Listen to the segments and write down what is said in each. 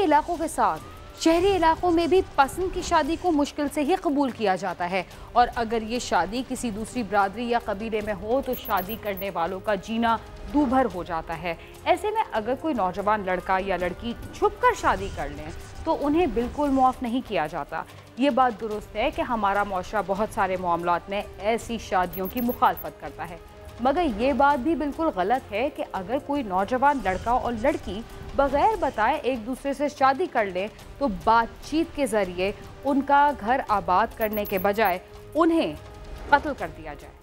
इलाकों के साथ शहरी इलाकों में भी पसंद की शादी को मुश्किल से ही कबूल किया जाता है, और अगर ये शादी किसी दूसरी बरादरी या कबीले में हो तो शादी करने वालों का जीना दूभर हो जाता है। ऐसे में अगर कोई नौजवान लड़का या लड़की छुपकर शादी कर लें तो उन्हें बिल्कुल मुआफ़ नहीं किया जाता। ये बात दुरुस्त है कि हमारा मुआशरा बहुत सारे मामलात में ऐसी शादियों की मुखालफत करता है, मगर ये बात भी बिल्कुल गलत है कि अगर कोई नौजवान लड़का और लड़की बगैर बताए एक दूसरे से शादी कर ले तो बातचीत के ज़रिए उनका घर आबाद करने के बजाय उन्हें कत्ल कर दिया जाए।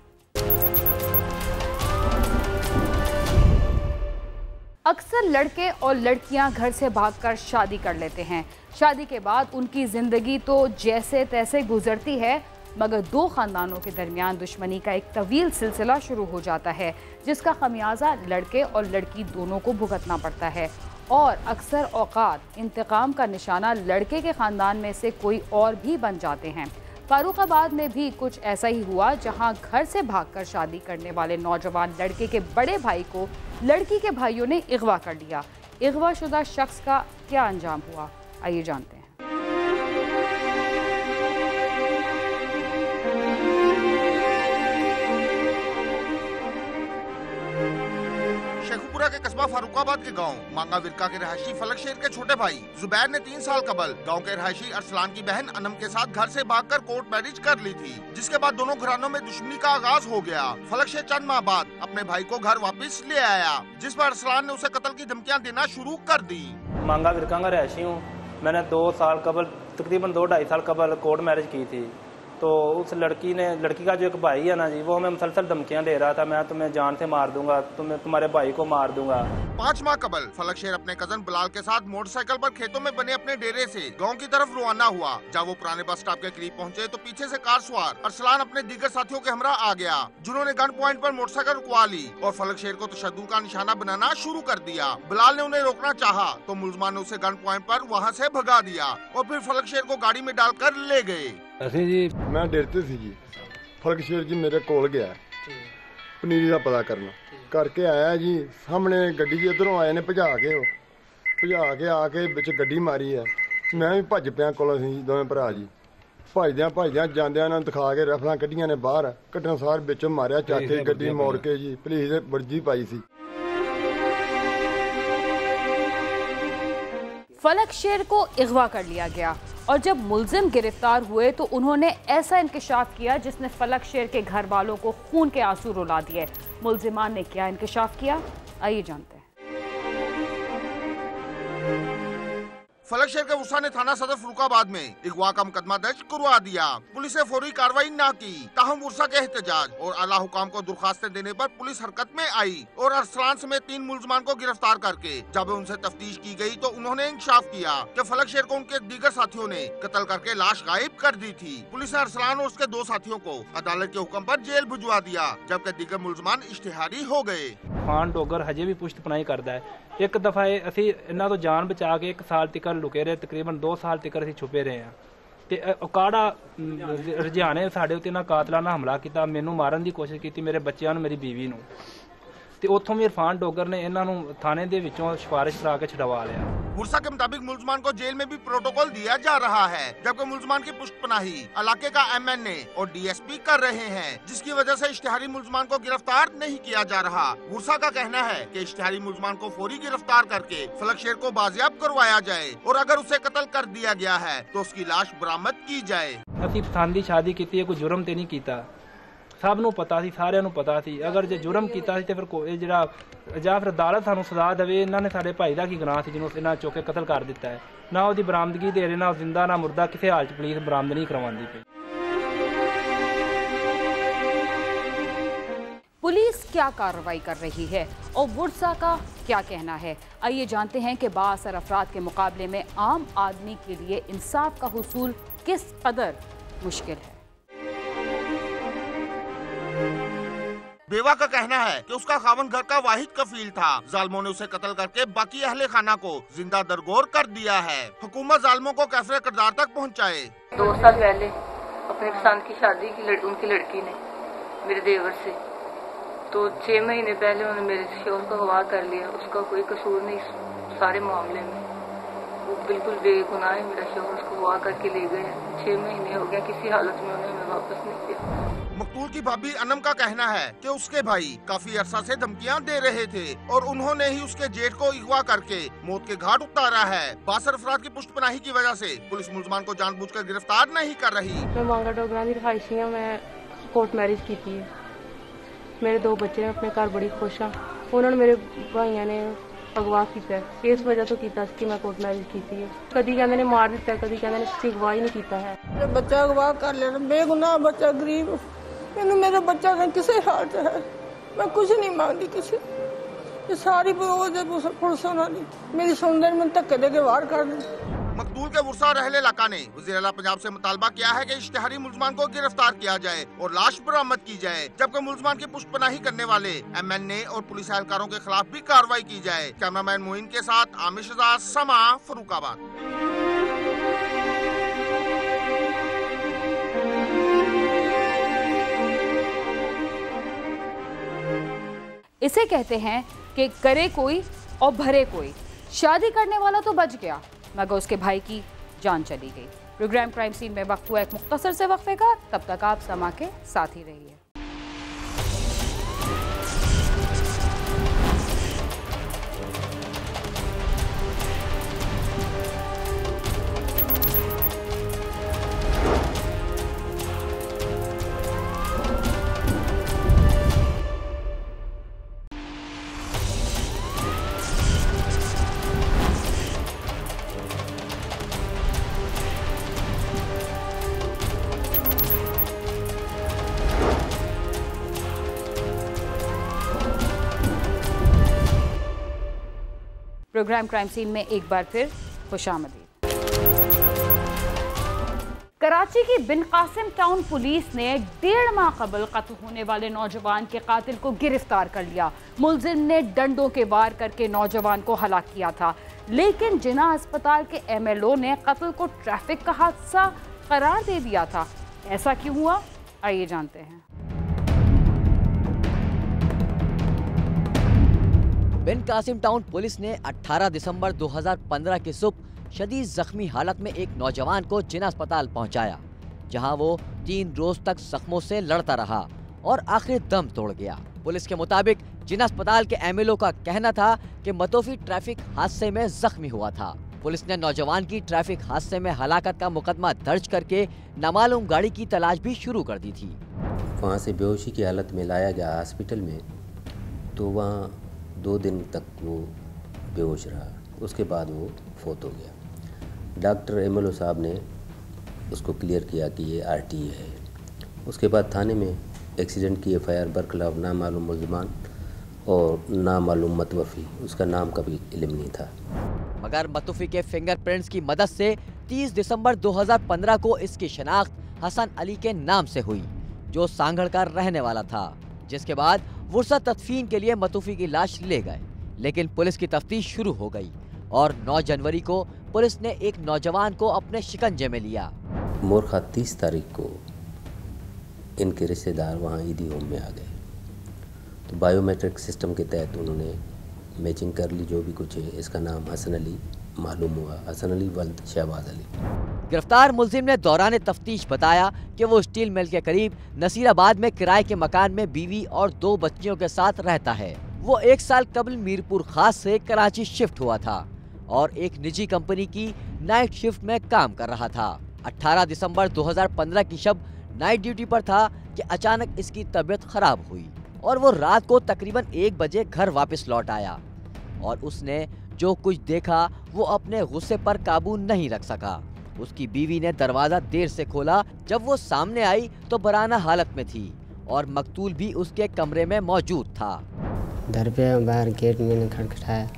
अक्सर लड़के और लड़कियां घर से भागकर शादी कर लेते हैं। शादी के बाद उनकी ज़िंदगी तो जैसे तैसे गुजरती है, मगर दो ख़ानदानों के दरमियान दुश्मनी का एक तवील सिलसिला शुरू हो जाता है, जिसका खमियाजा लड़के और लड़की दोनों को भुगतना पड़ता है। और अक्सर औकात इंतकाम का निशाना लड़के के ख़ानदान में से कोई और भी बन जाते हैं। फारुखाबाद में भी कुछ ऐसा ही हुआ, जहां घर से भागकर शादी करने वाले नौजवान लड़के के बड़े भाई को लड़की के भाइयों ने अगवा कर लिया। अगवा शुदा शख्स का क्या अंजाम हुआ, आइए जानते हैं। शेखुपुरा के कस्बा फारुखाबाद के गांव मांगा विरका के रहायशी फलक शेर के छोटे भाई जुबैर ने 3 साल कबल गांव के रहायशी अरसलान की बहन अनम के साथ घर से भागकर कोर्ट मैरिज कर ली थी, जिसके बाद दोनों घरानों में दुश्मनी का आगाज हो गया। फलक शेर चंद माह बाद अपने भाई को घर वापस ले आया, जिस पर अरसलान ने उसे कत्ल की धमकियाँ देना शुरू कर दी। मांगा विरका का रहायशी हूँ। मैंने 2 साल कबल तकरीबन 2-2.5 साल कबल कोर्ट मैरिज की थी। तो उस लड़की का जो एक भाई है ना जी, वो हमें मुसलसल धमकियां दे रहा था, मैं तुम्हें जान से मार दूंगा, तुम्हारे भाई को मार दूंगा। 5 माह कबल फलक शेर अपने कजन बिलाल के साथ मोटरसाइकिल पर खेतों में बने अपने डेरे से गांव की तरफ रवाना हुआ। जब वो पुराने बस स्टॉप के करीब पहुंचे तो पीछे से कार सवार अरसलान अपने दीगर साथियों के हमरा आ गया, जिन्होंने गन पॉइंट पर मोटरसाइकिल रुकवा ली और फलक शेर को तशद्दुद का निशाना बनाना शुरू कर दिया। बिलाल ने उन्हें रोकना चाहा तो मुलजमान ने उसे गन पॉइंट पर वहाँ से भगा दिया और फिर फलक शेर को गाड़ी में डालकर ले गए। ਅਸੀਂ ਜੀ ਮੈਂ ਡੇਰੇ ਸੀ ਜੀ, ਫਲਕ ਸ਼ੇਰ ਜੀ ਮੇਰੇ ਕੋਲ ਗਿਆ ਪਨੀਰੀ ਦਾ ਪਤਾ ਕਰਕੇ ਆਇਆ ਜੀ। ਸਾਹਮਣੇ ਗੱਡੀ ਜੀ ਇਧਰੋਂ ਆਏ ਨੇ ਭਜਾ ਕੇ ਆ ਕੇ ਵਿੱਚ ਗੱਡੀ ਮਾਰੀ ਹੈ। ਮੈਂ ਵੀ ਭੱਜ ਪਿਆ ਕੋਲ, ਅਸੀਂ ਦੋਵੇਂ ਭਰਾ ਜੀ ਭੱਜਦਿਆਂ ਜਾਂਦਿਆਂ ਨਾਲ ਦਿਖਾ ਕੇ ਰਫਲਾਂ ਕੱਢੀਆਂ ਨੇ ਬਾਹਰ, ਕੱਢਣ ਸਾਰ ਵਿੱਚੋਂ ਮਾਰਿਆ ਚੱਕ ਕੇ ਗੱਡੀ ਮੋੜ ਕੇ ਜੀ ਪੁਲਿਸ ਦੇ ਵਰਜੀ ਪਾਈ ਸੀ। फलक शेर को अगवा कर लिया गया और जब मुलजिम गिरफ्तार हुए तो उन्होंने ऐसा इंकशाफ किया जिसने फलक शेर के घर वालों को खून के आंसू रुला दिए। मुलजिमान ने क्या इंकशाफ किया, आइए जानते हैं। फलक शेर के उर्सा ने थाना सदर फरुखाबाद में अगवा का मुकदमा दर्ज करवा दिया। पुलिस ने फौरी कार्रवाई न की, ताहम उर्सा के एहतजाज और आला हुकाम को दरखास्तें देने पर पुलिस हरकत में आई और अरसलान समेत 3 मुलजमान को गिरफ्तार करके जब उनसे तफ्तीश की गई तो उन्होंने इंकशाफ किया कि फलक शेर को उनके दीगर साथियों ने कत्ल करके लाश गायब कर दी थी। पुलिस ने अरसलान और उसके 2 साथियों को अदालत के हुक्म पर जेल भिजवा दिया, जबकि दीगर मुलजमान इश्तिहारी हो गए। खान डोगर हजे भी पुश्त पनाही करता है। एक दफा असी इन्हों तो जान बचा के 1 साल तक लुके रहे, तकरीबन 2 साल तक असी छुपे रहे हैं। ते औकाड़ा रुझाने साडे उत्ते इन्हां कातलाना हमला किया, मैनू मारन की कोशिश की, मेरे बच्चों, मेरी बीवी नूं। ते उत्थों भी इरफान डोगर ने इन्हों थाने दे विचों सिफारिश करा के छुड़वा लिया। बुरसा के मुताबिक मुलजमान को जेल में भी प्रोटोकॉल दिया जा रहा है, जबकि मुलजमान की पुष्टपनाही इलाके का MNA और DSP कर रहे हैं, जिसकी वजह से इश्तिहारी मुलजमान को गिरफ्तार नहीं किया जा रहा। बुरसा का कहना है कि इश्तिहारी मुलजमान को फौरी गिरफ्तार करके फलक शेर को बाजियाब करवाया जाए और अगर उसे कत्ल कर दिया गया है तो उसकी लाश बरामद की जाए। असी पसंद की शादी की, कोई जुर्म तो नहीं किया, सब नूं पता सी, सारिਆਂ ਨੂੰ पता सी। अगर जो जुर्म किया तो फिर कोई ਜਾਂ ਫਿਰ अदालत सानू सजा देवे, इन्होंने साडे भाई का की गुनाह सी जिन्होंने इन्होंने चुक के कतल कर दिता है। ना उसकी बरामदगी दे रहे, ना जिंदा ना मुर्दा, किसी हाल च पुलिस बरामद नहीं करवाती पई। पुलिस क्या कार्रवाई कर रही है और बुरसा का क्या कहना है, आइए जानते हैं कि बाअसर अफराद के मुकाबले में आम आदमी के लिए इंसाफ का हुसूल किस कदर मुश्किल है। बेवा का कहना है कि उसका खावन घर का वाहिद कफील था, जालिमों ने उसे कत्ल करके बाकी अहले खाना को जिंदा दरगोर कर दिया है। हुकूमत जालिमों को कैफरे किरदार तक पहुंचाए। 2 साल पहले अपनी पसंद की शादी की उनकी लड़की ने मेरे देवर से, तो 6 महीने पहले उन्होंने मेरे शोहर को अगवा कर लिया। उसका कोई कसूर नहीं सारे मामले में, वो बिल्कुल बेगुनाह है मेरा शोहर, उसको वो आकर के ले गए। 6 महीने हो गया, किसी हालत में उन्हें हमें वापस नहीं किया। मकतूल की भाभी अनम का कहना है कि उसके भाई काफी अरसा से धमकियां दे रहे थे और उन्होंने ही उसके जेठ को अगवा करके मौत के घाट उतारा है। बासर अफराद की पुष्टपनाही की वजह से पुलिस मुलजमान को जानबूझकर गिरफ्तार नहीं कर रही। मैं मांगा डोगरा की रहायशी हाँ, मैं कोर्ट मैरिज की थी। मेरे 2 बच्चे हैं, अपने घर बड़ी खुश हाँ। उन्होंने मेरे भाइयों ने अगवा किया, इस वजह तो किया कि मैं कोर्ट मैरिज की थी। कभी कहते ने मार दिता, कभी कहते ने किसी अगवा ही नहीं किया है। बच्चा अगवा कर लेना, बेगुनाह बच्चा, गरीब। मैंने मेरा बच्चा ने किसी हाल से है, मैं कुछ नहीं मांगती किसी। ये सारी पुलिस मेरी सुंदर में धक्के दे के बाहर कर दी। मकतूल के वर्सा रहले इलाका ने वज़ीर आला पंजाब से मुतालबा किया है कि इश्तिहारी मुलजमान को गिरफ्तार किया जाए और लाश बरामद की जाए, जबकि मुलजमान की पुष्टपनाही करने वाले MNA और पुलिस एहलकारों के खिलाफ भी कार्रवाई की जाए। कैमरामैन मोइन के साथ आमिर शहजाद, समा, फरुखाबाद। इसे कहते हैं कि करे कोई और भरे कोई। शादी करने वाला तो बच गया, मगर उसके भाई की जान चली गई। प्रोग्राम क्राइम सीन में वक्त हुआ एक मुख्तसर से वक्फे का, तब तक आप समा के साथ ही रहिए। प्रोग्राम क्राइम सीन में एक बार फिर खुशामदीद। कराची की बिन कासिम टाउन पुलिस ने 1.5 माह कबल कत्ल होने वाले नौजवान के कातिल को गिरफ्तार कर लिया। मुलजिम ने डंडों के वार करके नौजवान को हलाक किया था, लेकिन जिना अस्पताल के MLO ने कत्ल को ट्रैफिक का हादसा करार दे दिया था। ऐसा क्यों हुआ, आइए जानते हैं। बिन कासिम टाउन पुलिस ने 18 दिसंबर 2015 की सुबह शदीद जख्मी हालत में एक नौजवान को जिना अस्पताल पहुंचाया, जहां वो 3 रोज तक जख्मों से लड़ता रहा और आखिर दम तोड़ गया। पुलिस के मुताबिक जिना अस्पताल के MLO का कहना था कि मतोफी ट्रैफिक हादसे में जख्मी हुआ था। पुलिस ने नौजवान की ट्रैफिक हादसे में हलाकत का मुकदमा दर्ज करके नामालूम गाड़ी की तलाश भी शुरू कर दी थी। वहाँ से बेहोशी की हालत में लाया गया हॉस्पिटल में, तो वहाँ 2 दिन तक वो बेहोश रहा। उसके बाद वो फोत हो गया। डॉक्टर MLO साहब ने उसको क्लियर किया कि ये RTA है। उसके बाद थाने में एक्सीडेंट की FIR बरखिलाफ नामालूम मुलजमान और नामालूम मतवफ़ी, उसका नाम का भी इल्म नहीं था। मगर मतवफ़ी के फिंगरप्रिंट्स की मदद से 30 दिसंबर 2015 को इसकी शनाख्त हसन अली के नाम से हुई, जो सांगड़ का रहने वाला था। जिसके बाद वुरसा तदफीन के लिए मतूफी की लाश ले गए, लेकिन पुलिस की तफ्तीश शुरू हो गई और 9 जनवरी को पुलिस ने एक नौजवान को अपने शिकंजे में लिया। मोरखा 30 तारीख को इनके रिश्तेदार वहाँ ईदी होम में आ गए, तो बायोमेट्रिक सिस्टम के तहत उन्होंने मैचिंग कर ली। जो भी कुछ है, इसका नाम हसन अली मालूम हुआ, हसन अली वल्द शहबाज अली। गिरफ्तार मुलजिम ने दौरान तफ्तीश बताया कि वो स्टील मिल के करीब नसीराबाद में किराए के मकान में बीवी और 2 बच्चियों के साथ रहता है। वो 1 साल कबल मीरपुर खास से कराची शिफ्ट हुआ था और एक निजी कंपनी की नाइट शिफ्ट में काम कर रहा था। 18 दिसंबर 2015 की शब नाइट ड्यूटी पर था कि अचानक इसकी तबीयत खराब हुई और वो रात को तकरीबन 1 बजे घर वापस लौट आया और उसने जो कुछ देखा वो अपने गुस्से पर काबू नहीं रख सका। उसकी बीवी ने दरवाजा देर से खोला। जब वो सामने आई तो बराना हालत में थी और मकतूल भी उसके कमरे में मौजूद था। घर पे बाहर गेट मैंने खटखटाया,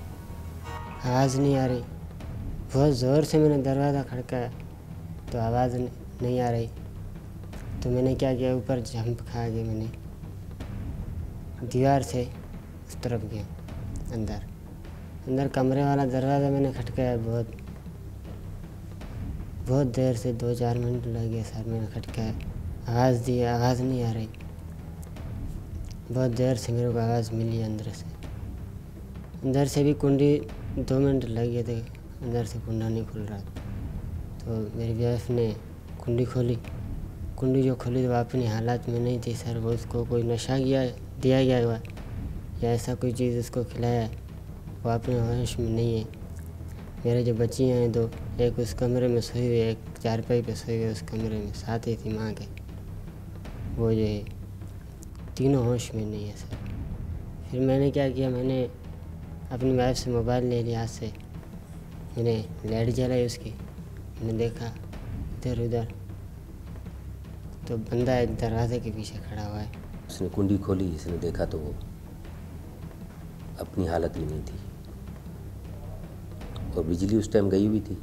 आवाज़ नहीं आ रही। बहुत ज़ोर से मैंने दरवाज़ा खड़काया तो आवाज़ नहीं आ रही। तो मैंने क्या किया, ऊपर जंप खा के मैंने दीवार से उस तरफ गया अंदर कमरे वाला दरवाज़ा मैंने खटकाया। बहुत देर से 2-4 मिनट लग गए सर। मैंने खटकाया, आवाज़ दी, आवाज़ नहीं आ रही। बहुत देर से मेरे को आवाज़ मिली अंदर से भी कुंडी 2 मिनट लग गए थे, अंदर से कुंडा नहीं खुल रहा। तो मेरी वाइफ ने कुंडी खोली, कुंडी जो खोली तो वो अपनी हालात में नहीं थी सर। वो उसको कोई नशा दिया गया हुआ या ऐसा कोई चीज़ उसको खिलाया है, वो अपने होश में नहीं है। मेरे जो बच्चियाँ हैं दो, एक उस कमरे में सोई हुई, एक चारपाई पे सोई हुई उस कमरे में, साथ ही थी माँ के, वो जो है तीनों होश में नहीं है सर। फिर मैंने क्या किया, मैंने अपनी वाइफ से मोबाइल ले लिया हाथ से, मैंने लाइट जलाई उसकी, मैंने देखा इधर उधर तो बंदा एक दरवाजे के पीछे खड़ा हुआ है। उसने कुंडी खोली, इसने देखा तो वो अपनी हालत में नहीं थी और बिजली उस टाइम गई हुई थी।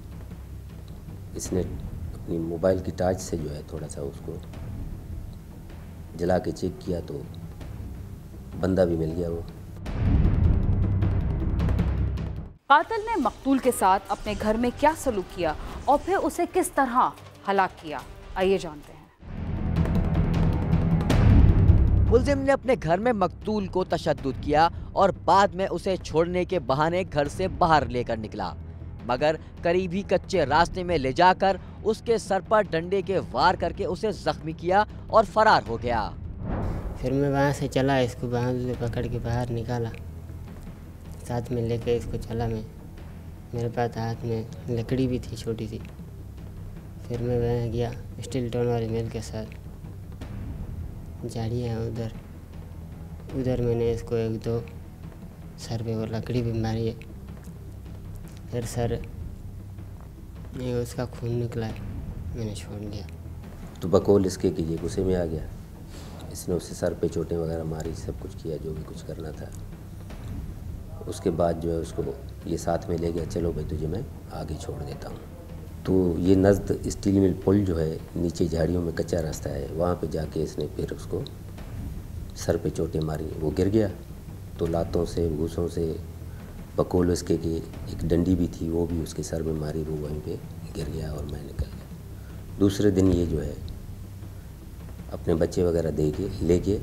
इसने अपनी मोबाइल की टॉर्च से जो है थोड़ा सा उसको जला के चेक किया तो बंदा भी मिल गया वो। कातिल ने मकतूल के साथ अपने घर में क्या सलूक किया और फिर उसे किस तरह हलाक किया, आइए जानते हैं। मुलजिम ने अपने घर में मकतूल को तशद्दुद किया और बाद में उसे छोड़ने के बहाने घर से बाहर लेकर निकला, मगर करीब ही कच्चे रास्ते में ले जाकर उसके सर पर डंडे के वार करके उसे जख्मी किया और फरार हो गया। फिर मैं वहाँ से चला, इसको वहाँ से पकड़ के बाहर निकाला, साथ में लेके इसको चला मैं। मेरे पास हाथ में लकड़ी भी थी छोटी सी। फिर मैं वहाँ गया स्टील टाउन वाले मेल के साथ, झाड़ियाँ उधर मैंने इसको एक दो सर पे वो लकड़ी भी मारी है। फिर सर में उसका खून निकला है, मैंने छोड़ दिया। तो बकौल इसके कि ये गुस्से में आ गया, इसने उससे सर पे चोटें वगैरह मारी, सब कुछ किया जो भी कुछ करना था। उसके बाद जो है उसको ये साथ में ले गया, चलो भाई तुझे मैं आगे छोड़ देता हूँ। तो ये नज़द स्टील मिल पुल जो है नीचे झाड़ियों में कच्चा रास्ता है, वहाँ पे जाके इसने फिर उसको सर पे चोटें मारी, वो गिर गया। तो लातों से घूसों से बकौल उसके की एक डंडी भी थी, वो भी उसके सर में मारी, वो वहीं पे गिर गया और मैं निकल गया। दूसरे दिन ये जो है अपने बच्चे वगैरह लेके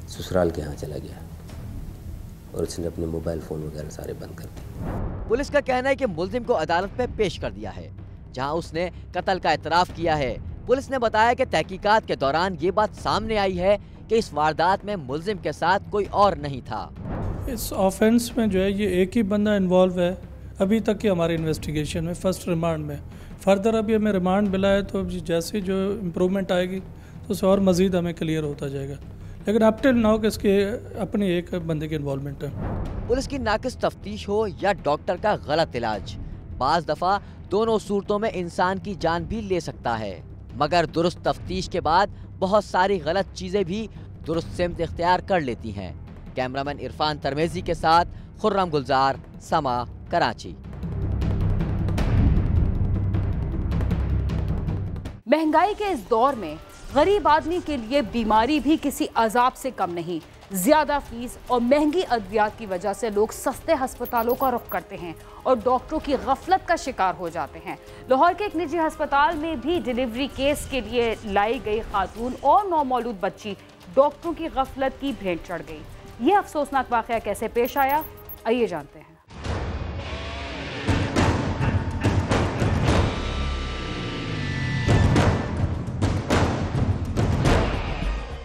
ससुराल के यहाँ चला गया और उसने अपने मोबाइल फ़ोन वगैरह सारे बंद कर दिए। पुलिस का कहना है कि मुलजिम को अदालत में पेश कर दिया है, जहां उसने कत्ल का इतराफ़ किया है। पुलिस ने बताया कि तहकीकात के दौरान ये बात सामने आई है कि इस वारदात में मुलजिम के साथ कोई और नहीं था। इस ऑफेंस में जो है ये एक ही बंदा इन्वॉल्व है अभी तक की हमारी इन्वेस्टिगेशन में, फर्स्ट रिमांड में। फर्दर अभी हमें रिमांड मिला है, तो जैसे जो इम्प्रूवमेंट आएगी तो उससे और मज़ीद हमें क्लियर होता जाएगा, लेकिन अब टिल नाउ कि इसके अपनी एक बंदे की इन्वॉल्वमेंट है। पुलिस की नाकिस तफ्तीश हो या डॉक्टर का गलत इलाज, बाज़ दफ़ा दोनों सूरतों में इंसान की जान भी ले सकता है, मगर दुरुस्त तफ्तीश के बाद बहुत सारी गलत चीज़ें भी दुरुस्त सिमत इख्तियार कर लेती हैं। कैमरामैन इरफान तरमेजी के साथ खुर्रम गुलजार, समा, कराची। महंगाई के इस दौर में गरीब आदमी के लिए बीमारी भी किसी अजाब से कम नहीं। ज्यादा फीस और महंगी अद्वियात की वजह से लोग सस्ते अस्पतालों का रुख करते हैं और डॉक्टरों की गफलत का शिकार हो जाते हैं। लाहौर के एक निजी अस्पताल में भी डिलीवरी केस के लिए लाई गई खातून और नौमौलूद बच्ची डॉक्टरों की गफलत की भेंट चढ़ गई। यह अफसोसनाक वाकया कैसे पेश आया, आइए जानते हैं।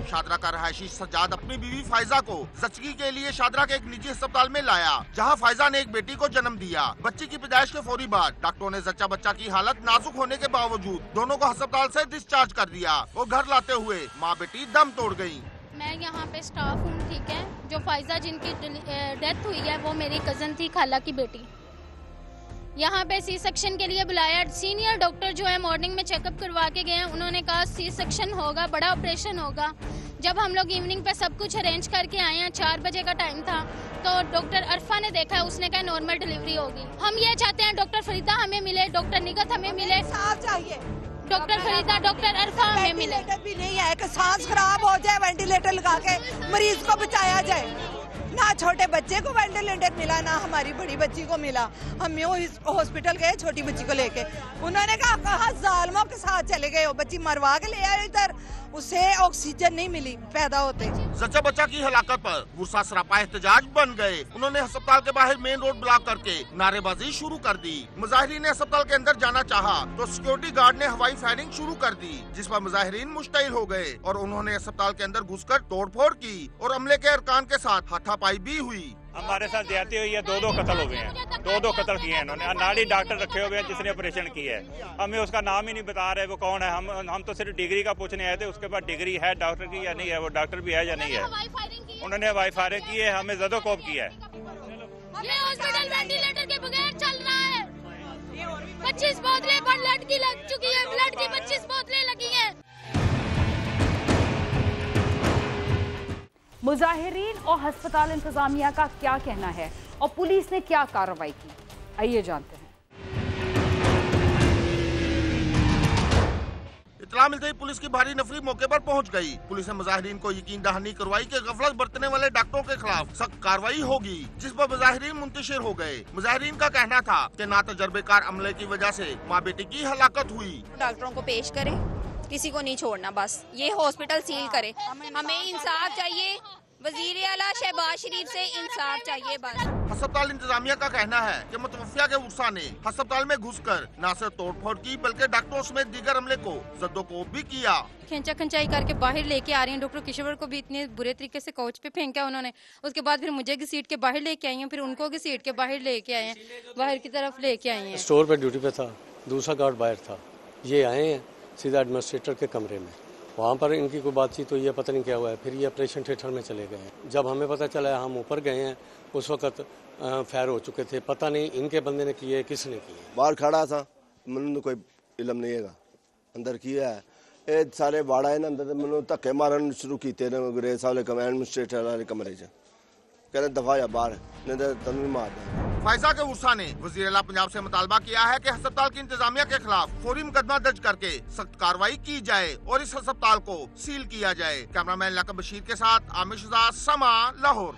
शादरा का रहायशी सज्जाद अपनी बीवी फायजा को जचगी के लिए शादरा के एक निजी अस्पताल में लाया, जहां फायजा ने एक बेटी को जन्म दिया। बच्ची की पैदाइश के फौरी बाद डॉक्टरों ने जच्चा बच्चा की हालत नाजुक होने के बावजूद दोनों को अस्पताल से डिस्चार्ज कर दिया और घर लाते हुए माँ बेटी दम तोड़ गयी। मैं यहाँ पे स्टाफ हूँ, ठीक है। जो फायजा जिनकी डेथ हुई है वो मेरी कजन थी, खाला की बेटी। यहाँ पे सी सेक्शन के लिए बुलाया। सीनियर डॉक्टर जो है मॉर्निंग में चेकअप करवा के गए हैं, उन्होंने कहा सी सेक्शन होगा, बड़ा ऑपरेशन होगा। जब हम लोग इवनिंग पे सब कुछ अरेंज करके आए हैं, 4 बजे का टाइम था, तो डॉक्टर अरफा ने देखा, उसने कहा नॉर्मल डिलीवरी होगी। हम ये चाहते हैं डॉक्टर फरीदा हमें मिले, डॉक्टर निगत हमें मिले, चाहिए डॉक्टर फरीदा, डॉक्टर अरफा हमें मिले। भी नहीं है कि सांस खराब हो जाए, वेंटिलेटर लगा के मरीज को बचाया जाए। ना छोटे बच्चे को वेंटिलेटर मिला, ना हमारी बड़ी बच्ची को मिला। हम यूँ हॉस्पिटल गए छोटी बच्ची को लेके, उन्होंने कहा कहाँ जालिमों के साथ चले गए हो, बच्ची मरवा के ले आए इधर, उसे ऑक्सीजन नहीं मिली पैदा होते। सच्चा बच्चा की हलाकत पर गुस्सा सरापा एहतजाज बन गए। उन्होंने अस्पताल के बाहर मेन रोड ब्लॉक करके नारेबाजी शुरू कर दी। मुजाहिरीन ने अस्पताल के अंदर जाना चाहा तो सिक्योरिटी गार्ड ने हवाई फायरिंग शुरू कर दी, जिस पर मुजाहिरीन मुश्तइल हो गए और उन्होंने अस्पताल के अंदर घुसकर तोड़फोड़ की और अमले के अरकान के साथ हाथापाई भी हुई। हमारे साथ ज्यादती हुई है, दो कत्ल हो गए हैं, दो कत्ल किए हैं इन्होंने। अनाड़ी डॉक्टर रखे हुए हैं जिसने ऑपरेशन किया है, हमें उसका नाम ही नहीं बता रहे वो कौन है। हम तो सिर्फ डिग्री का पूछने आए थे, उसके बाद डिग्री है डॉक्टर की या नहीं है, वो डॉक्टर भी है या नहीं है। उन्होंने हवाई फायरिंग की है, हमें ज़दोकोप किया है। ये हॉस्पिटल वेंटिलेटर के बगैर चल रहा है। 25 बोतलें ब्लड की लग चुकी है, ब्लड की 25 बोतलें लगी हैं। मुजाहिरीन और अस्पताल इंतजामिया का क्या कहना है और पुलिस ने क्या कार्रवाई की, आइए जानते हैं। इत्तला मिलते ही पुलिस की भारी नफरी मौके पर पहुंच गई। पुलिस ने मुजाहिरीन को यकीन दहानी करवाई कि गफलत बरतने वाले डॉक्टरों के खिलाफ सख्त कार्रवाई होगी, जिस पर मुजाहिरीन मुंतशिर हो गए। मुजाहिरीन का कहना था कि ना तजर्बेकार अमले की वजह से माँ बेटी की हलाकत हुई। डॉक्टरों को पेश करें, किसी को नहीं छोड़ना, बस ये हॉस्पिटल सील करे। हमें इंसाफ चाहिए, वजीर आला शहबाज शरीफ से इंसाफ चाहिए बस। अस्पताल इंतजामिया का कहना है कि मुतवफ़िया के उर्सा ने अस्पताल में घुसकर न सिर्फ तोड़फोड़ की बल्कि डॉक्टरों समेत दीगर अमले को जद्दोकोब भी किया। खिंचा खिंचाई करके बाहर लेके आ रही हैं। डॉक्टर किशोर को भी इतने बुरे तरीके से कोच पे फेंका उन्होंने। उसके बाद फिर मुझे घसीट के बाहर लेके आई हैं, फिर उनको घसीट के बाहर लेके आए हैं, बाहर की तरफ लेके आए हैं। स्टोर पे ड्यूटी पे था, दूसरा गार्ड बाहर था, ये आए हैं सीधा एडमिनिस्ट्रेटर के कमरे में। वहाँ पर इनकी कोई बातचीत हुई है, पता नहीं क्या हुआ है। फिर ये ऑपरेशन थिएटर में चले गए हैं। जब हमें पता चला हम ऊपर गए हैं, उस वक्त फायर हो चुके थे। पता नहीं इनके बंदे ने किए किसने किए। बाहर खड़ा था, मैंने कोई इलम नहीं है, अंदर किया है। ये सारे बाड़ा है ना अंदर, मैंने धक्के मारन शुरू किए ने साले एडमिनिस्ट्रेटर वाले कमरे च, कहते दफा या बाहर नहीं तो तन भी मार दें। फायजा के उर्सा ने वज़ीर आला पंजाब से मुतालबा किया है कि अस्पताल की इंतजामिया के खिलाफ फौरी मुकदमा दर्ज करके सख्त कार्रवाई की जाए और इस अस्पताल को सील किया जाए। कैमरामैन लकब बशीर के साथ आमिर शुजा, समा, लाहौर।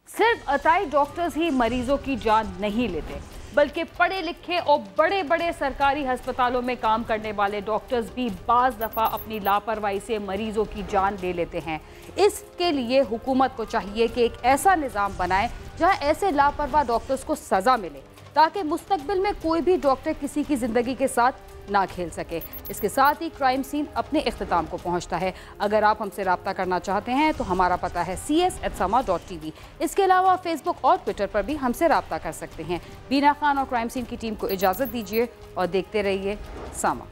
सिर्फ अताई डॉक्टर्स ही मरीजों की जान नहीं लेते, बल्कि पढ़े लिखे और बड़े बड़े सरकारी अस्पतालों में काम करने वाले डॉक्टर्स भी बाज़ दफ़ा अपनी लापरवाही से मरीजों की जान ले लेते हैं। इसके लिए हुकूमत को चाहिए कि एक ऐसा निज़ाम बनाए जहां ऐसे लापरवाह डॉक्टर्स को सज़ा मिले, ताकि मुस्तकबिल में कोई भी डॉक्टर किसी की ज़िंदगी के साथ ना खेल सके। इसके साथ ही क्राइम सीन अपने इख्तिताम को पहुंचता है। अगर आप हमसे रब्ता करना चाहते हैं तो हमारा पता है cs@sama.tv। इसके अलावा फेसबुक और ट्विटर पर भी हमसे रब्ता कर सकते हैं। बीना खान और क्राइम सीन की टीम को इजाज़त दीजिए और देखते रहिए सामा।